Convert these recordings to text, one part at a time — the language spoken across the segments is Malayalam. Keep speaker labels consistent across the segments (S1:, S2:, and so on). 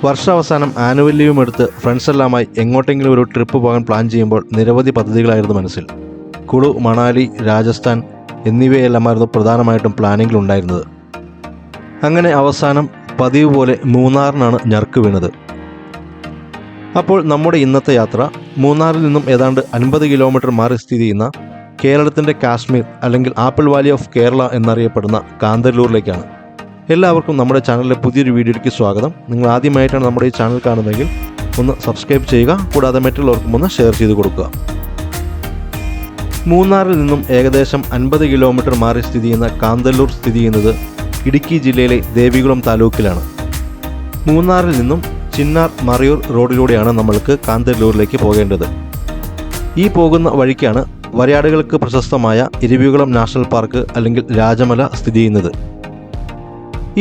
S1: വർഷാവസാനം ആനുവൽ ലീവും എടുത്ത് ഫ്രണ്ട്സെല്ലാമായി എങ്ങോട്ടെങ്കിലും ഒരു ട്രിപ്പ് പോകാൻ പ്ലാൻ ചെയ്യുമ്പോൾ നിരവധി പദ്ധതികളായിരുന്നു മനസ്സിൽ. കുളു, മണാലി, രാജസ്ഥാൻ എന്നിവയെല്ലാമായിരുന്നു പ്രധാനമായിട്ടും പ്ലാനിങ്ങിലുണ്ടായിരുന്നത്. അങ്ങനെ അവസാനം പതിവ് പോലെ മൂന്നാറിനാണ് ഞർക്ക് വീണത്. അപ്പോൾ നമ്മുടെ ഇന്നത്തെ യാത്ര മൂന്നാറിൽ നിന്നും ഏതാണ്ട് 50 കിലോമീറ്റർ മാറി സ്ഥിതി ചെയ്യുന്ന കേരളത്തിൻ്റെ കാശ്മീർ അല്ലെങ്കിൽ ആപ്പിൾ വാലി ഓഫ് കേരള എന്നറിയപ്പെടുന്ന കാന്തല്ലൂരിലേക്കാണ്. എല്ലാവർക്കും നമ്മുടെ ചാനലിലെ പുതിയൊരു വീഡിയോയ്ക്ക് സ്വാഗതം. നിങ്ങൾ ആദ്യമായിട്ടാണ് നമ്മുടെ ഈ ചാനൽ കാണുന്നതെങ്കിൽ ഒന്ന് സബ്സ്ക്രൈബ് ചെയ്യുക, കൂടാതെ മറ്റുള്ളവർക്കും ഒന്ന് ഷെയർ ചെയ്ത് കൊടുക്കുക. മൂന്നാറിൽ നിന്നും ഏകദേശം 50 കിലോമീറ്റർ മാറി സ്ഥിതി ചെയ്യുന്ന കാന്തല്ലൂർ സ്ഥിതി ചെയ്യുന്നത് ഇടുക്കി ജില്ലയിലെ ദേവികുളം താലൂക്കിലാണ്. മൂന്നാറിൽ നിന്നും ചിന്നാർ മറയൂർ റോഡിലൂടെയാണ് നമ്മൾക്ക് കാന്തല്ലൂരിലേക്ക് പോകേണ്ടത്. ഈ പോകുന്ന വഴിക്കാണ് വരയാടുകൾക്ക് പ്രശസ്തമായ ഇരവികുളം നാഷണൽ പാർക്ക് അല്ലെങ്കിൽ രാജമല സ്ഥിതി ചെയ്യുന്നത്.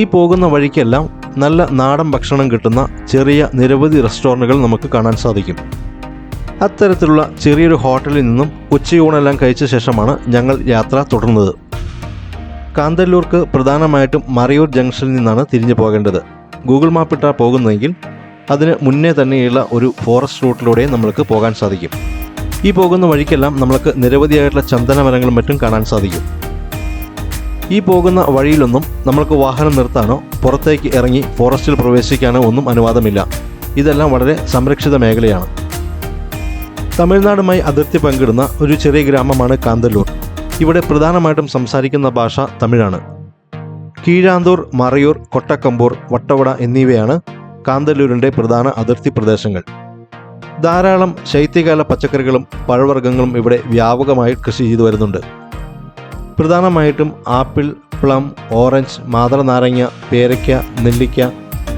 S1: ഈ പോകുന്ന വഴിക്കെല്ലാം നല്ല നാടൻ ഭക്ഷണം കിട്ടുന്ന ചെറിയ നിരവധി റെസ്റ്റോറൻറ്റുകൾ നമുക്ക് കാണാൻ സാധിക്കും. അത്തരത്തിലുള്ള ചെറിയൊരു ഹോട്ടലിൽ നിന്നും ഉച്ചയൂണെല്ലാം കഴിച്ച ശേഷമാണ് ഞങ്ങൾ യാത്ര തുടർന്നത്. കാന്തല്ലൂർക്ക് പ്രധാനമായിട്ടും മറയൂർ ജംഗ്ഷനിൽ നിന്നാണ് തിരിഞ്ഞു പോകേണ്ടത്. ഗൂഗിൾ മാപ്പിട്ടാണ് പോകുന്നതെങ്കിൽ അതിന് മുന്നേ തന്നെയുള്ള ഒരു ഫോറസ്റ്റ് റൂട്ടിലൂടെ നമ്മൾക്ക് പോകാൻ സാധിക്കും. ഈ പോകുന്ന വഴിക്കെല്ലാം നമ്മൾക്ക് നിരവധിയായിട്ടുള്ള ചന്ദന മരങ്ങളും മറ്റും കാണാൻ സാധിക്കും. ഈ പോകുന്ന വഴിയിലൊന്നും നമ്മൾക്ക് വാഹനം നിർത്താനോ പുറത്തേക്ക് ഇറങ്ങി ഫോറസ്റ്റിൽ പ്രവേശിക്കാനോ ഒന്നും അനുവാദമില്ല. ഇതെല്ലാം വളരെ സംരക്ഷിത മേഖലയാണ്. തമിഴ്നാടുമായി അതിർത്തി പങ്കിടുന്ന ഒരു ചെറിയ ഗ്രാമമാണ് കാന്തല്ലൂർ. ഇവിടെ പ്രധാനമായിട്ടും സംസാരിക്കുന്ന ഭാഷ തമിഴാണ്. കീഴാന്തൂർ, മറയൂർ, കൊട്ടക്കമ്പൂർ, വട്ടവട എന്നിവയാണ് കാന്തല്ലൂരിൻ്റെ പ്രധാന അതിർത്തി പ്രദേശങ്ങൾ. ധാരാളം ശൈത്യകാല പച്ചക്കറികളും പഴവർഗ്ഗങ്ങളും ഇവിടെ വ്യാപകമായി കൃഷി ചെയ്തു വരുന്നുണ്ട്. പ്രധാനമായിട്ടും ആപ്പിൾ, പ്ലം, ഓറഞ്ച്, മാതള നാരങ്ങ, പേരയ്ക്ക, നെല്ലിക്ക,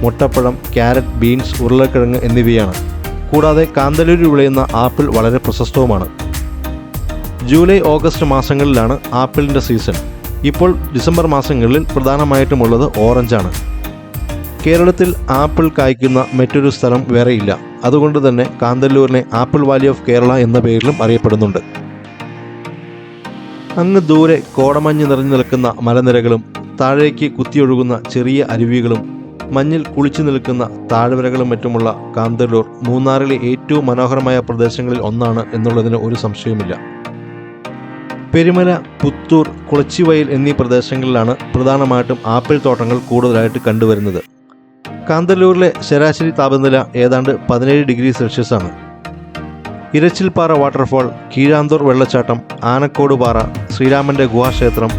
S1: മുട്ടപ്പഴം, ക്യാരറ്റ്, ബീൻസ്, ഉരുളക്കിഴങ്ങ് എന്നിവയാണ്. കൂടാതെ കാന്തല്ലൂരിൽ വിളയുന്ന ആപ്പിൾ വളരെ പ്രശസ്തവുമാണ്. ജൂലൈ, ഓഗസ്റ്റ് മാസങ്ങളിലാണ് ആപ്പിളിൻ്റെ സീസൺ. ഇപ്പോൾ ഡിസംബർ മാസങ്ങളിൽ പ്രധാനമായിട്ടുമുള്ളത് ഓറഞ്ചാണ്. കേരളത്തിൽ ആപ്പിൾ കായ്ക്കുന്ന മറ്റൊരു സ്ഥലം വേറെയില്ല. അതുകൊണ്ട് തന്നെ കാന്തല്ലൂരിനെ ആപ്പിൾ വാലി ഓഫ് കേരള എന്ന പേരിലും അറിയപ്പെടുന്നുണ്ട്. അങ്ങ് ദൂരെ കോടമഞ്ഞ് നിറഞ്ഞു നിൽക്കുന്ന മലനിരകളും താഴേക്ക് കുത്തിയൊഴുകുന്ന ചെറിയ അരുവികളും മഞ്ഞിൽ കുളിച്ചു നിൽക്കുന്ന താഴ്വരകളും മറ്റുമുള്ള കാന്തല്ലൂർ മൂന്നാറിലെ ഏറ്റവും മനോഹരമായ പ്രദേശങ്ങളിൽ ഒന്നാണ് എന്നുള്ളതിന് ഒരു സംശയവുമില്ല. പെരുമല, പുത്തൂർ, കുളച്ചിവയൽ എന്നീ പ്രദേശങ്ങളിലാണ് പ്രധാനമായിട്ടും ആപ്പിൾ തോട്ടങ്ങൾ കൂടുതലായിട്ട് കണ്ടുവരുന്നത്. കാന്തല്ലൂരിലെ ശരാശരി താപനില ഏതാണ്ട് 17 ഡിഗ്രി സെൽഷ്യസ് ആണ്. ഇരച്ചിൽപ്പാറ വാട്ടർഫാൾ, കീഴാന്തൂർ വെള്ളച്ചാട്ടം, ആനക്കോട് പാറ, ശ്രീരാമൻ്റെ ഗുഹാക്ഷേത്രം,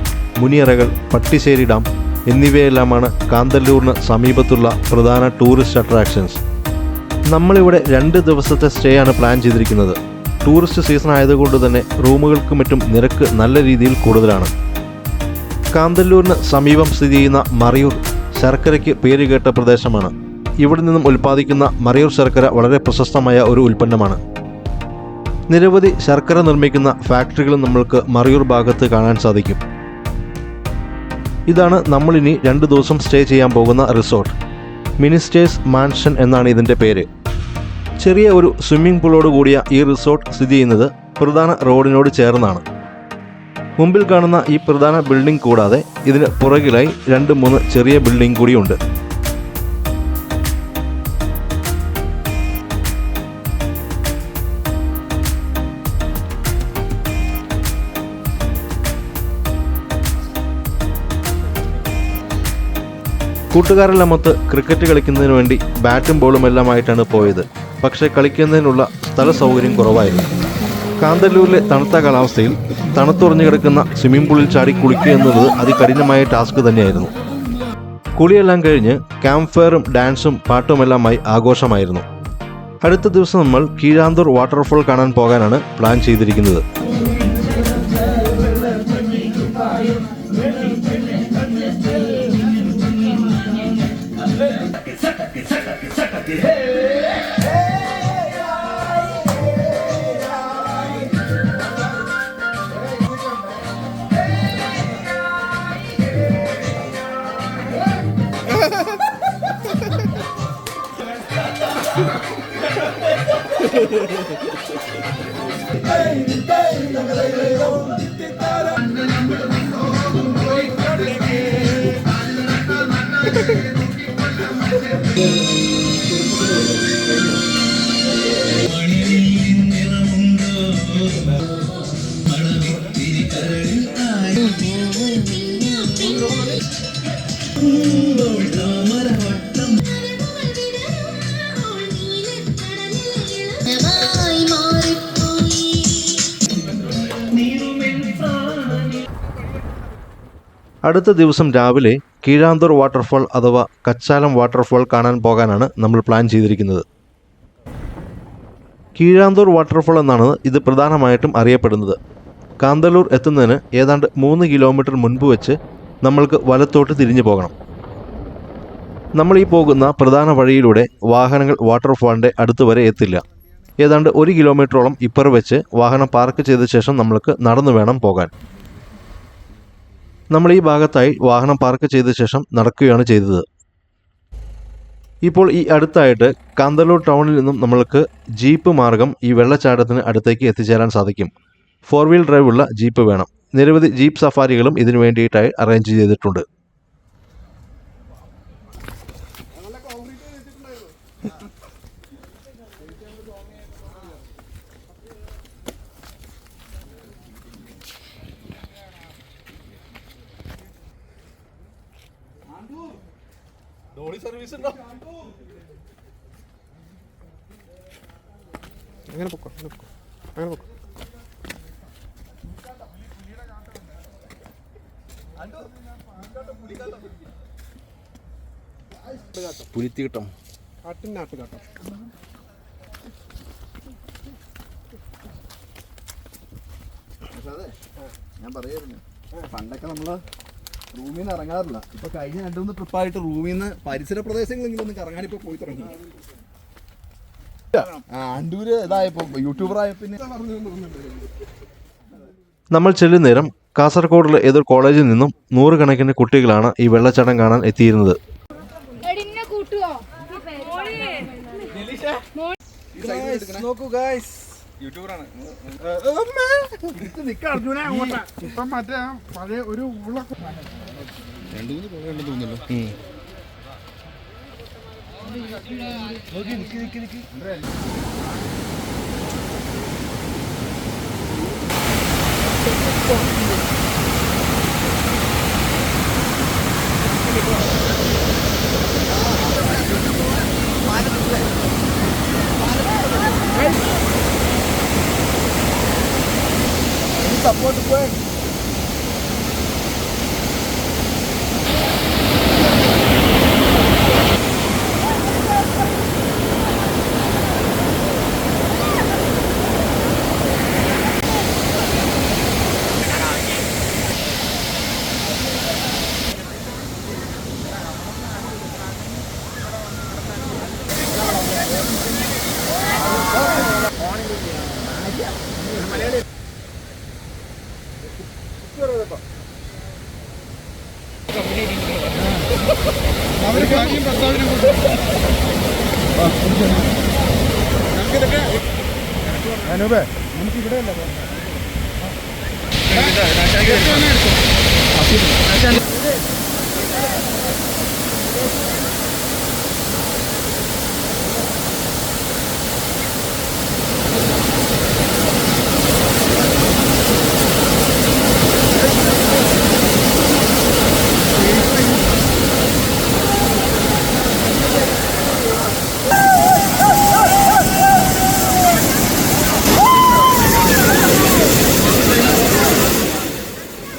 S1: മുനിയറകൾ, പട്ടിശ്ശേരി ഡാം എന്നിവയെല്ലാമാണ് കാന്തല്ലൂരിന് സമീപത്തുള്ള പ്രധാന ടൂറിസ്റ്റ് അട്രാക്ഷൻസ്. നമ്മളിവിടെ 2 ദിവസത്തെ സ്റ്റേ ആണ് പ്ലാൻ ചെയ്തിരിക്കുന്നത്. ടൂറിസ്റ്റ് സീസൺ ആയതുകൊണ്ട് തന്നെ റൂമുകൾക്ക് മറ്റും നിരക്ക് നല്ല രീതിയിൽ കൂടുതലാണ്. കാന്തല്ലൂരിന് സമീപം സ്ഥിതി ചെയ്യുന്ന മറയൂർ ശർക്കരയ്ക്ക് പേരുകേട്ട പ്രദേശമാണ്. ഇവിടെ നിന്നും ഉൽപ്പാദിക്കുന്ന മറയൂർ ശർക്കര വളരെ പ്രശസ്തമായ ഒരു ഉൽപ്പന്നമാണ്. നിരവധി ശർക്കര നിർമ്മിക്കുന്ന ഫാക്ടറികളും നമ്മൾക്ക് മറയൂർ ഭാഗത്ത് കാണാൻ സാധിക്കും. ഇതാണ് നമ്മളിനി 2 ദിവസം സ്റ്റേ ചെയ്യാൻ പോകുന്ന റിസോർട്ട്. മിനിസ്റ്റേഴ്സ് മാൻഷൻ എന്നാണ് ഇതിൻ്റെ പേര്. ചെറിയ ഒരു സ്വിമ്മിംഗ് പൂളോട് കൂടിയ ഈ റിസോർട്ട് സ്ഥിതി ചെയ്യുന്നത് പ്രധാന റോഡിനോട് ചേർന്നാണ്. മുമ്പിൽ കാണുന്ന ഈ പ്രധാന ബിൽഡിംഗ് കൂടാതെ ഇതിന് പുറകിലായി 2-3 ചെറിയ ബിൽഡിംഗ് കൂടിയുണ്ട്. കൂട്ടുകാരെല്ലാം മൊത്ത് ക്രിക്കറ്റ് കളിക്കുന്നതിന് വേണ്ടി ബാറ്റും ബോളും എല്ലാമായിട്ടാണ് പോയത്. പക്ഷേ കളിക്കുന്നതിനുള്ള സ്ഥല സൗകര്യം കുറവായിരുന്നു. കാന്തല്ലൂരിലെ തണുത്ത കാലാവസ്ഥയിൽ തണുത്തുറഞ്ഞു കിടക്കുന്ന സ്വിമ്മിംഗ് പൂളിൽ ചാടി കുളിക്കുക എന്നുള്ളത് അതികഠിനമായ ടാസ്ക് തന്നെയായിരുന്നു. കുളിയെല്ലാം കഴിഞ്ഞ് ക്യാമ്പ് ഫയറും ഡാൻസും പാട്ടുമെല്ലാമായി ആഘോഷമായിരുന്നു. അടുത്ത ദിവസം നമ്മൾ കീഴാന്തൂർ വാട്ടർഫാൾ കാണാൻ പോകാനാണ് പ്ലാൻ ചെയ്തിരിക്കുന്നത്. അടുത്ത ദിവസം രാവിലെ കീഴാന്തൂർ വാട്ടർഫാൾ അഥവാ കച്ചാലം വാട്ടർഫാൾ കാണാൻ പോകാനാണ് നമ്മൾ പ്ലാൻ ചെയ്തിരിക്കുന്നത്. കീഴാന്തൂർ വാട്ടർഫാൾ എന്നാണ് ഇത് പ്രധാനമായിട്ടും അറിയപ്പെടുന്നത്. കാന്തല്ലൂർ എത്തുന്നതിന് ഏതാണ്ട് 3 കിലോമീറ്റർ മുൻപ് വെച്ച് നമ്മൾക്ക് വലത്തോട്ട് തിരിഞ്ഞു പോകണം. നമ്മൾ ഈ പോകുന്ന പ്രധാന വഴിയിലൂടെ വാഹനങ്ങൾ വാട്ടർഫാളിൻ്റെ അടുത്ത് വരെ എത്തില്ല. ഏതാണ്ട് 1 കിലോമീറ്ററോളം ഇപ്പുറം വെച്ച് വാഹനം പാർക്ക് ചെയ്ത ശേഷം നമ്മൾക്ക് നടന്നു വേണം പോകാൻ. നമ്മൾ ഈ ഭാഗത്തായി വാഹനം പാർക്ക് ചെയ്ത ശേഷം നടക്കുകയാണ് ചെയ്തത്. ഇപ്പോൾ ഈ അടുത്തായിട്ട് കാന്തല്ലൂർ ടൗണിൽ നിന്നും നമ്മൾക്ക് ജീപ്പ് മാർഗം ഈ വെള്ളച്ചാട്ടത്തിന് അടുത്തേക്ക് എത്തിച്ചേരാൻ സാധിക്കും. 4 വീൽ ഡ്രൈവ് ഉള്ള ജീപ്പ് വേണം. നിരവധി ജീപ്പ് സഫാരികളും ഇതിനു വേണ്ടിയിട്ടായി അറേഞ്ച് ചെയ്തിട്ടുണ്ട്. സർവീസ് ഉണ്ടോ? അങ്ങനെ പൊക്കോ, അങ്ങനെ പൊക്കോ. പുലിത്തീട്ടം നാട്ടുകാട്ടം.
S2: ഞാൻ പറയായിരുന്നു, പണ്ടൊക്കെ നമ്മള് റൂമിൽ നിന്ന് ഇറങ്ങാറില്ല. ഇപ്പൊ കഴിഞ്ഞ 2-3 ട്രിപ്പായിട്ട് റൂമിൽ നിന്ന് പരിസര പ്രദേശങ്ങളെങ്കിലും ഒന്ന് കറങ്ങാൻ ഇപ്പൊ പോയി തുടങ്ങി. ആണ്ടൂര് ഇതായപ്പോ യൂട്യൂബറായ പിന്നെ
S1: നമ്മൾ ചെല്ലുന്നേരം കാസർഗോഡിലെ ഏതൊരു കോളേജിൽ നിന്നും 100 കണക്കിന് കുട്ടികളാണ് ഈ വെള്ളച്ചാട്ടം കാണാൻ എത്തിയിരുന്നത്.
S2: നോക്കൂ ഗൈസ്,
S3: യൂട്യൂബറാണ്.
S4: ഇപ്പം മറ്റേ പഴയ ഒരു
S2: 2-3 തോന്നുന്നല്ലോ. സപ്പോർട്ട് പോയി നമുക്ക് ഇവിടെ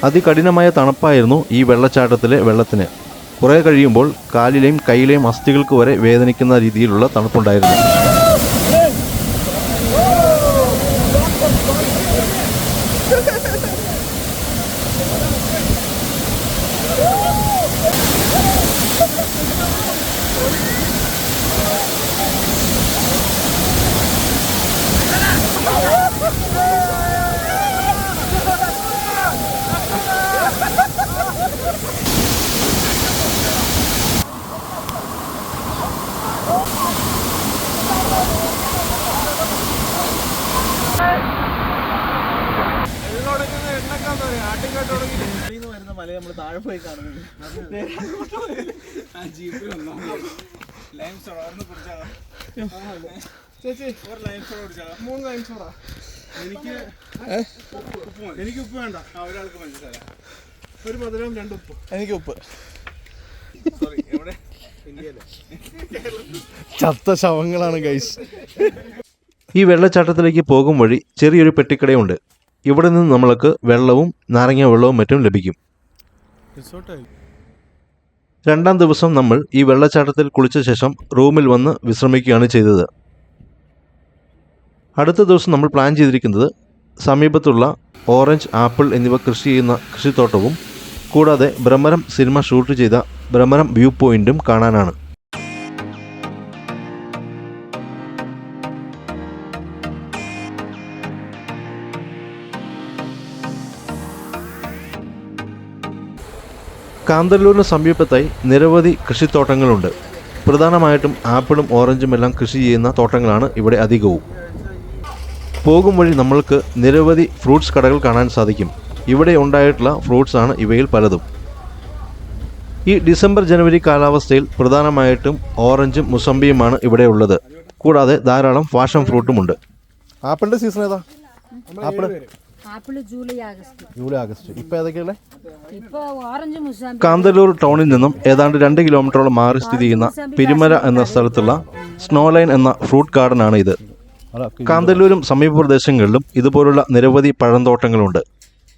S1: അതികഠിനമായ തണുപ്പായിരുന്നു ഈ വെള്ളച്ചാട്ടത്തിലെ വെള്ളത്തിന്. കുറേ കഴിയുമ്പോൾ കാലിലെയും കൈയിലെയും അസ്ഥികൾക്ക് വരെ വേദനിക്കുന്ന രീതിയിലുള്ള തണുപ്പുണ്ടായിരുന്നു.
S2: വരുന്ന മല നമ്മൾ താഴെ പോയി കാണുന്നത്.
S4: ചേച്ചി 3 ലൈം സോഡ. എനിക്ക് എനിക്ക് ഉപ്പ് വേണ്ട. ഒരാൾക്ക് പഞ്ചസാര, ഒരു മധുരവും 2 ഉപ്പ്.
S2: എനിക്ക് ഉപ്പ്.
S4: സോറി, എവിടെ? ഇന്ത്യയിലെ
S2: ചത്ത ശവങ്ങളാണ് ഗൈസ്.
S1: ഈ വെള്ളച്ചാട്ടത്തിലേക്ക് പോകും വഴി ചെറിയൊരു പെട്ടിക്കടയുണ്ട്. ഇവിടെ നിന്ന് നമ്മൾക്ക് വെള്ളവും നാരങ്ങ വെള്ളവും മറ്റും ലഭിക്കും.
S4: റിസോർട്ടായി.
S1: രണ്ടാം ദിവസം നമ്മൾ ഈ വെള്ളച്ചാട്ടത്തിൽ കുളിച്ച ശേഷം റൂമിൽ വന്ന് വിശ്രമിക്കുകയാണ് ചെയ്തത്. അടുത്ത ദിവസം നമ്മൾ പ്ലാൻ ചെയ്തിരിക്കുന്നത് സമീപത്തുള്ള ഓറഞ്ച്, ആപ്പിൾ എന്നിവ കൃഷി ചെയ്യുന്ന കൃഷിത്തോട്ടവും കൂടാതെ ഭ്രമരം സിനിമ ഷൂട്ട് ചെയ്ത ഭ്രമരം വ്യൂ പോയിന്റും കാണാനാണ്. കാന്തല്ലൂരിന് സമീപത്തായി നിരവധി കൃഷിത്തോട്ടങ്ങളുണ്ട്. പ്രധാനമായിട്ടും ആപ്പിളും ഓറഞ്ചും എല്ലാം കൃഷി ചെയ്യുന്ന തോട്ടങ്ങളാണ് ഇവിടെ അധികവും. പോകും വഴി നമ്മൾക്ക് നിരവധി ഫ്രൂട്ട്സ് കടകൾ കാണാൻ സാധിക്കും. ഇവിടെ ഉണ്ടായിട്ടുള്ള ഫ്രൂട്ട്സ് ആണ് ഇവയിൽ പലതും. ഈ ഡിസംബർ ജനുവരി കാലാവസ്ഥയിൽ പ്രധാനമായിട്ടും ഓറഞ്ചും മുസമ്പിയുമാണ് ഇവിടെ ഉള്ളത്. കൂടാതെ ധാരാളം പാഷൻ ഫ്രൂട്ടുമുണ്ട്.
S2: ആപ്പിളിന്റെ സീസൺ ഏതാ?
S3: Apple July August.
S2: ഇപ്പൊ ഏതൊക്കെയല്ലേ?
S3: ഇപ്പൊ ഓറഞ്ച് മുസാമ്പി.
S1: കാന്തല്ലൂർ ടൗണിൽ നിന്നും ഏതാണ്ട് 2 കിലോമീറ്ററോളം മാറി സ്ഥിതി ചെയ്യുന്ന പിരിമല എന്ന സ്ഥലത്തുള്ള സ്നോലൈൻ എന്ന ഫ്രൂട്ട് ഗാർഡൻ ആണ് ഇത്. കാന്തല്ലൂരും സമീപ പ്രദേശങ്ങളിലും ഇതുപോലുള്ള നിരവധി പഴന്തോട്ടങ്ങളുണ്ട്.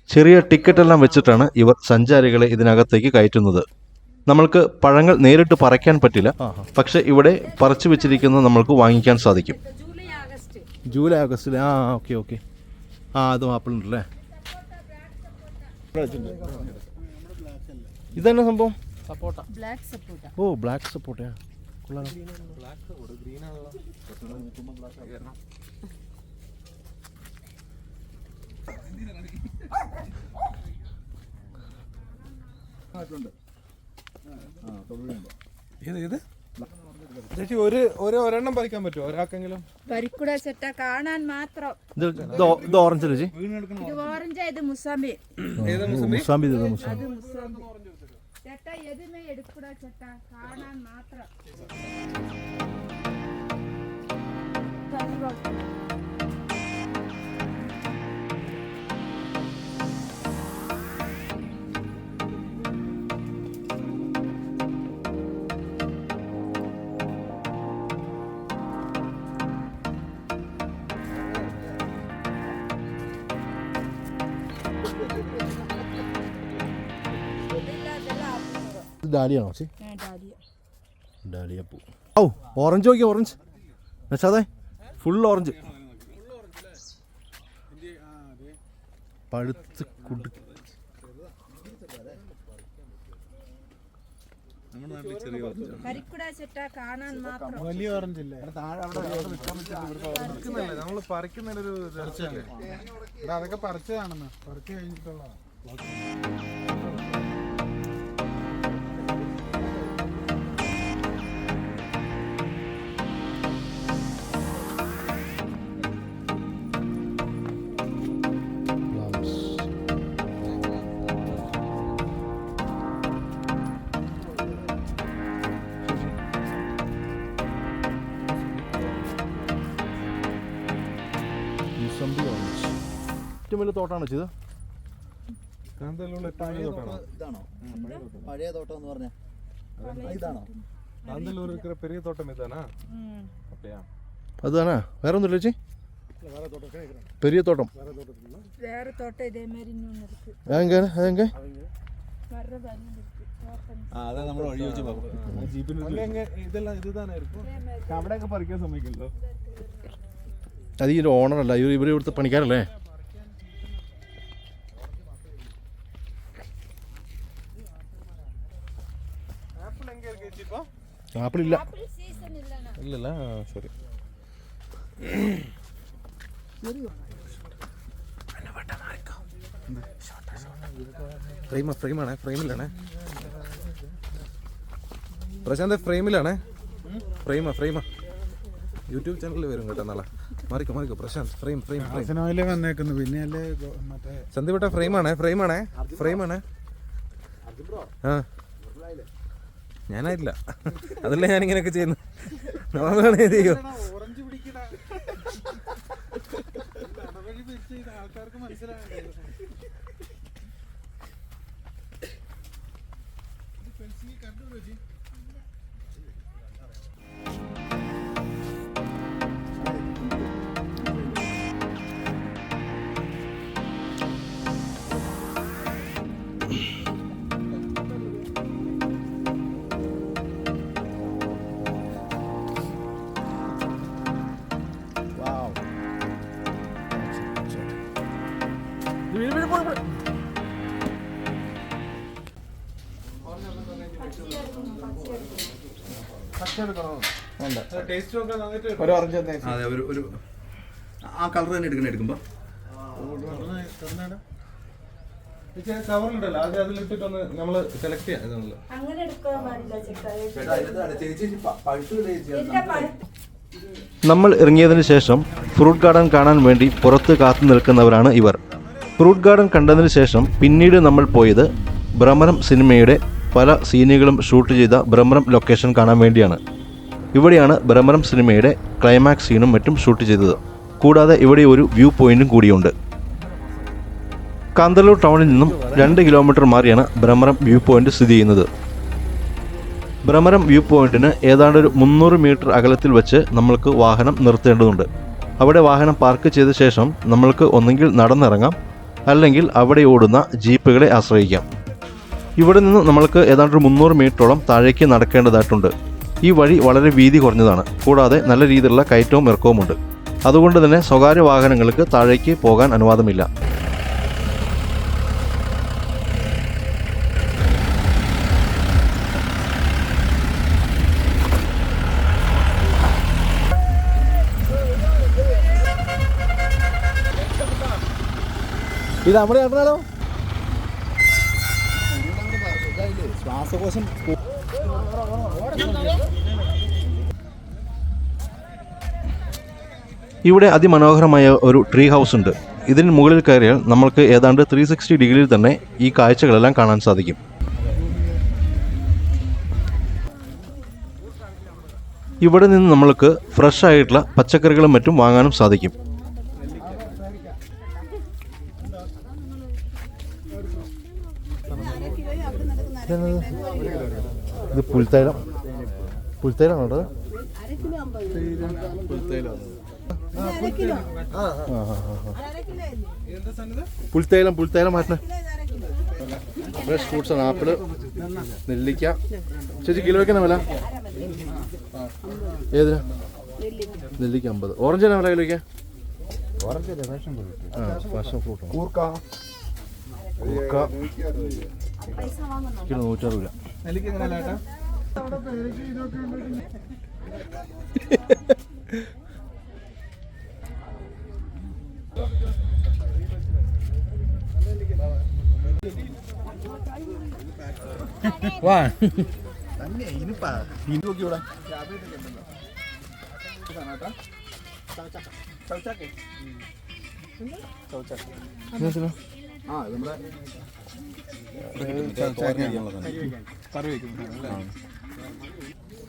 S1: ചെറിയ ടിക്കറ്റെല്ലാം വെച്ചിട്ടാണ് ഇവർ സഞ്ചാരികളെ ഇതിനകത്തേക്ക് കയറ്റുന്നത്. നമ്മൾക്ക് പഴങ്ങൾ നേരിട്ട് പറിക്കാൻ പറ്റില്ല, പക്ഷെ ഇവിടെ പറിച്ചു വെച്ചിരിക്കുന്നത് നമ്മൾക്ക് വാങ്ങിക്കാൻ സാധിക്കും.
S2: ജൂലൈ ആഗസ്റ്റിൽ. ഓക്കെ. അതും ആപ്പിൾ ഉണ്ടല്ലേ. ഇതന്നെ സംഭവം?
S3: ബ്ലാക്ക് സപ്പോട്ട.
S2: ഓ, ബ്ലാക്ക് സപ്പോട്ട.
S4: ഏത് ചേച്ചി, ഒരെണ്ണം പറിക്കാൻ പറ്റുമോ ഒരാൾക്കെങ്കിലും?
S3: പരിക്കുട ചെട്ട കാണാൻ മാത്രം.
S2: ഇത് ഓറഞ്ച് അല്ലേ?
S3: ഇത് ഓറഞ്ച്, ഇത് മുസാമ്പി.
S2: മുസാമ്പി.
S3: അത് മുസാമ്പി. ചെട്ട എതുമേ എടുക്കൂടാ ചെട്ട, കാണാൻ മാത്രം.
S2: ഡാലിയാണോ? ഡാലിയ പൂ. ഓറഞ്ച് നോക്കി. ഓറഞ്ച് അതെ, ഫുൾ ഓറഞ്ച്. പഴുത്ത് കുടി.
S4: വലിയ ഓറഞ്ച് ഇല്ലേ? നമ്മള് പറിക്കുന്നതിലൊരു ചർച്ചയല്ലേ? അതൊക്കെ പറിച്ചതാണെന്ന്, പറിച്ചു കഴിഞ്ഞിട്ടുള്ളതാണ്.
S2: ഏറ്റവും വലിയ തോട്ടാണ് ചെയ്ത്.
S4: കാന്തല്ലൂരിലെ ഏറ്റവും വലിയ തോട്ടമാണ്.
S2: ഇതാണോ പഴയ തോട്ടം എന്ന് പറഞ്ഞ? ഇതാണോ
S4: കാന്തല്ലൂരിൽ പെരിയ തോട്ടം? ഇതാണോ?
S2: അതാണോ? വേറെ ഒന്നുമില്ല ചേച്ചി? പെരിയ തോട്ടം
S3: വേറെ തോട്ടം ഇതേമാതിരി
S2: അതെങ്ക
S4: അതെ, നമ്മൾ വഴി വെച്ച് ഇതെല്ലാം ഇത് താനായിരിക്കും. അവിടെയൊക്കെ പറിക്കാൻ സമ്മതിക്കല്ലോ.
S2: അത് ഇതിൻ്റെ ഓണറല്ല, ഇവർ ഇവിടുത്തെ പണിക്കാരല്ലേ? ആപ്പിളില്ല.
S4: ഇല്ലല്ല, ശരി. ഫ്രെയിമിലാണേ പ്രശാന്ത്, ഫ്രെയിമിലാണേ. ഫ്രെയിമാ യൂട്യൂബ് ചാനലിൽ വരും കേട്ടോ നാളെ. മാറിക്കോ പ്രശാന്ത്. ഫ്രെയിം വന്നേക്കുന്നു. പിന്നെ സന്ദീപേട്ട ഫ്രെയിമാണേ. ആ, ഞാനായിട്ടില്ല, അതല്ലേ ഞാനിങ്ങനെയൊക്കെ ചെയ്യുന്നു. ചെയ്യോ ടേസ്റ്റ് നോക്കാൻ വന്നിട്ട്
S2: ഒരു ഓറഞ്ച് അതെ ഒരു ആ കളർ തന്നെ എടുക്കുമ്പോൾ
S4: കവറുണ്ടല്ലോ ആദ്യം അതിലിട്ടിട്ടൊന്ന് നമ്മള് സെലക്ട് ചെയ്യാം
S5: അങ്ങനെ എടുക്കാൻ പാടില്ല
S2: ചേച്ചി പഴുത്ത്
S1: നമ്മൾ ഇറങ്ങിയതിന് ശേഷം ഫ്രൂട്ട് ഗാർഡൻ കാണാൻ വേണ്ടി പുറത്ത് കാത്തു നിൽക്കുന്നവരാണ് ഇവർ. ഫ്രൂട്ട് ഗാർഡൻ കണ്ടതിന് ശേഷം പിന്നീട് നമ്മൾ പോയത് ഭ്രമരം സിനിമയുടെ പല സീനുകളും ഷൂട്ട് ചെയ്ത ഭ്രമരം ലൊക്കേഷൻ കാണാൻ വേണ്ടിയാണ്. ഇവിടെയാണ് ഭ്രമരം സിനിമയുടെ ക്ലൈമാക്സ് സീനും മറ്റും ഷൂട്ട് ചെയ്തത്. കൂടാതെ ഇവിടെ ഒരു വ്യൂ പോയിന്റും കൂടിയുണ്ട്. കാന്തല്ലൂർ ടൗണിൽ നിന്നും 2 കിലോമീറ്റർ മാറിയാണ് ഭ്രമരം വ്യൂ പോയിന്റ് സ്ഥിതി ചെയ്യുന്നത്. ഭ്രമരം വ്യൂ പോയിന്റിന് ഏതാണ്ട് ഒരു 300 മീറ്റർ അകലത്തിൽ വെച്ച് നമ്മൾക്ക് വാഹനം നിർത്തേണ്ടതുണ്ട്. അവിടെ വാഹനം പാർക്ക് ചെയ്ത ശേഷം നമ്മൾക്ക് ഒന്നെങ്കിൽ നടന്നിറങ്ങാം, അല്ലെങ്കിൽ അവിടെ ഓടുന്ന ജീപ്പുകളെ ആശ്രയിക്കാം. ഇവിടെ നിന്ന് നമ്മൾക്ക് ഏതാണ്ട് 300 മീറ്ററോളം താഴേക്ക് നടക്കേണ്ടതായിട്ടുണ്ട്. ഈ വഴി വളരെ വീതി കുറഞ്ഞതാണ്. കൂടാതെ നല്ല രീതിയിലുള്ള കയറ്റവും ഇറക്കവുമുണ്ട്. അതുകൊണ്ട് തന്നെ സ്വകാര്യ വാഹനങ്ങൾക്ക് താഴേക്ക് പോകാൻ അനുവാദമില്ല.
S2: ഇത് നമ്മുടെ ചേട്ടനാണോ? ശ്വാസകോശം
S1: ഇവിടെ അതിമനോഹരമായ ഒരു ട്രീ ഹൗസ് ഉണ്ട്. ഇതിന് മുകളിൽ കയറിയാൽ നമ്മൾക്ക് ഏതാണ്ട് 360 ഡിഗ്രിയിൽ തന്നെ ഈ കാഴ്ചകളെല്ലാം കാണാൻ സാധിക്കും. ഇവിടെ നിന്ന് നമ്മൾക്ക് ഫ്രഷ് ആയിട്ടുള്ള പച്ചക്കറികളും മറ്റും വാങ്ങാനും സാധിക്കും. ഇത് പുൽത്തൈലാണോ? പുൽത്തൈലം മാറ്റണേ. ഫ്രഷ് ഫ്രൂട്ട്സ് ആണ്. ആപ്പിള്, നെല്ലിക്ക. ചേച്ചി കിലോയ്ക്ക് എന്നാ വില? ഏതിനാ? നെല്ലിക്ക 50. ഓറഞ്ച് എന്നാ വില കിലോയ്ക്ക്? പാഷൻ ഫ്രൂട്ട് കിലോ 160 രൂപ.
S4: നെല്ലിക്ക എങ്ങനെ ഏട്ടാ?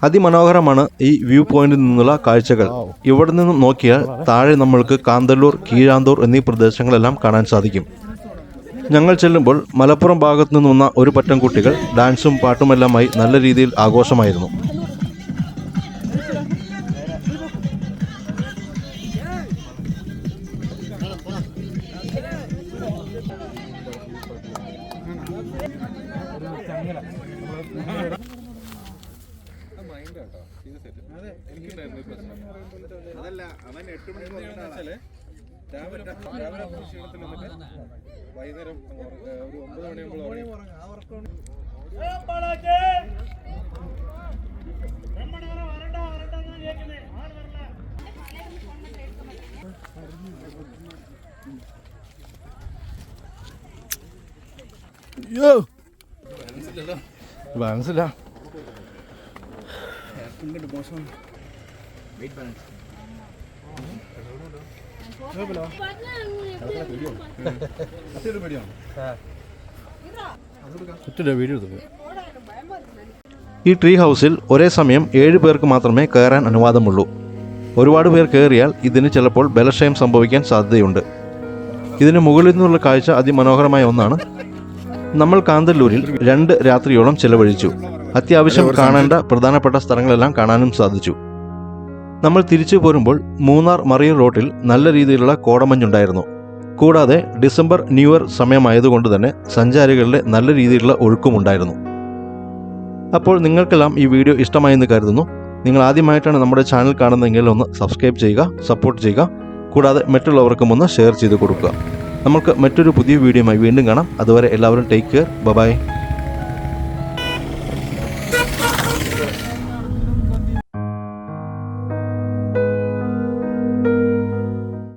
S1: അതിമനോഹരമാണ് ഈ വ്യൂ പോയിന്റിൽ നിന്നുള്ള കാഴ്ചകൾ. ഇവിടെ നിന്നും നോക്കിയാൽ താഴെ നമ്മൾക്ക് കാന്തല്ലൂർ, കീഴാന്തൂർ എന്നീ പ്രദേശങ്ങളെല്ലാം കാണാൻ സാധിക്കും. ഞങ്ങൾ ചെല്ലുമ്പോൾ മലപ്പുറം ഭാഗത്തു നിന്ന് വന്ന ഒരു പറ്റം കുട്ടികൾ ഡാൻസും പാട്ടുമെല്ലാമായി നല്ല രീതിയിൽ ആഘോഷമായിരുന്നു.
S4: അതല്ല, അവൻ 8 മണിക്ക് വൈകുന്നേരം ഒരു 9 മണിയാകുമ്പോൾ
S1: ബാലൻസില്ല. ഈ ട്രീ ഹൗസിൽ ഒരേ സമയം 7 പേർക്ക് മാത്രമേ കയറാൻ അനുവാദമുള്ളൂ. ഒരുപാട് പേർ കയറിയാൽ ഇതിന് ചിലപ്പോൾ ബലക്ഷയം സംഭവിക്കാൻ സാധ്യതയുണ്ട്. ഇതിന് മുകളിൽ നിന്നുള്ള കാഴ്ച അതിമനോഹരമായ ഒന്നാണ്. നമ്മൾ കാന്തല്ലൂരിൽ 2 രാത്രിയോളം ചെലവഴിച്ചു. അത്യാവശ്യം കാണേണ്ട പ്രധാനപ്പെട്ട സ്ഥലങ്ങളെല്ലാം കാണാനും സാധിച്ചു. നമ്മൾ തിരിച്ചു പോരുമ്പോൾ മൂന്നാർ മറിയൂർ റോഡിൽ നല്ല രീതിയിലുള്ള കോടമഞ്ഞുണ്ടായിരുന്നു. കൂടാതെ ഡിസംബർ ന്യൂ ഇയർ സമയമായതുകൊണ്ട് തന്നെ സഞ്ചാരികളുടെ നല്ല രീതിയിലുള്ള ഒഴുക്കുമുണ്ടായിരുന്നു. അപ്പോൾ നിങ്ങൾക്കെല്ലാം ഈ വീഡിയോ ഇഷ്ടമായെന്ന് കരുതുന്നു. നിങ്ങൾ ആദ്യമായിട്ടാണ് നമ്മുടെ ചാനൽ കാണുന്നതെങ്കിൽ ഒന്ന് സബ്സ്ക്രൈബ് ചെയ്യുക, സപ്പോർട്ട് ചെയ്യുക. കൂടാതെ മറ്റുള്ളവർക്കും ഒന്ന് ഷെയർ ചെയ്ത് കൊടുക്കുക. നമുക്ക് മറ്റൊരു പുതിയ വീഡിയോയുമായി വീണ്ടും കാണാം. അതുവരെ എല്ലാവരും ടേക്ക് കെയർ. ബൈ.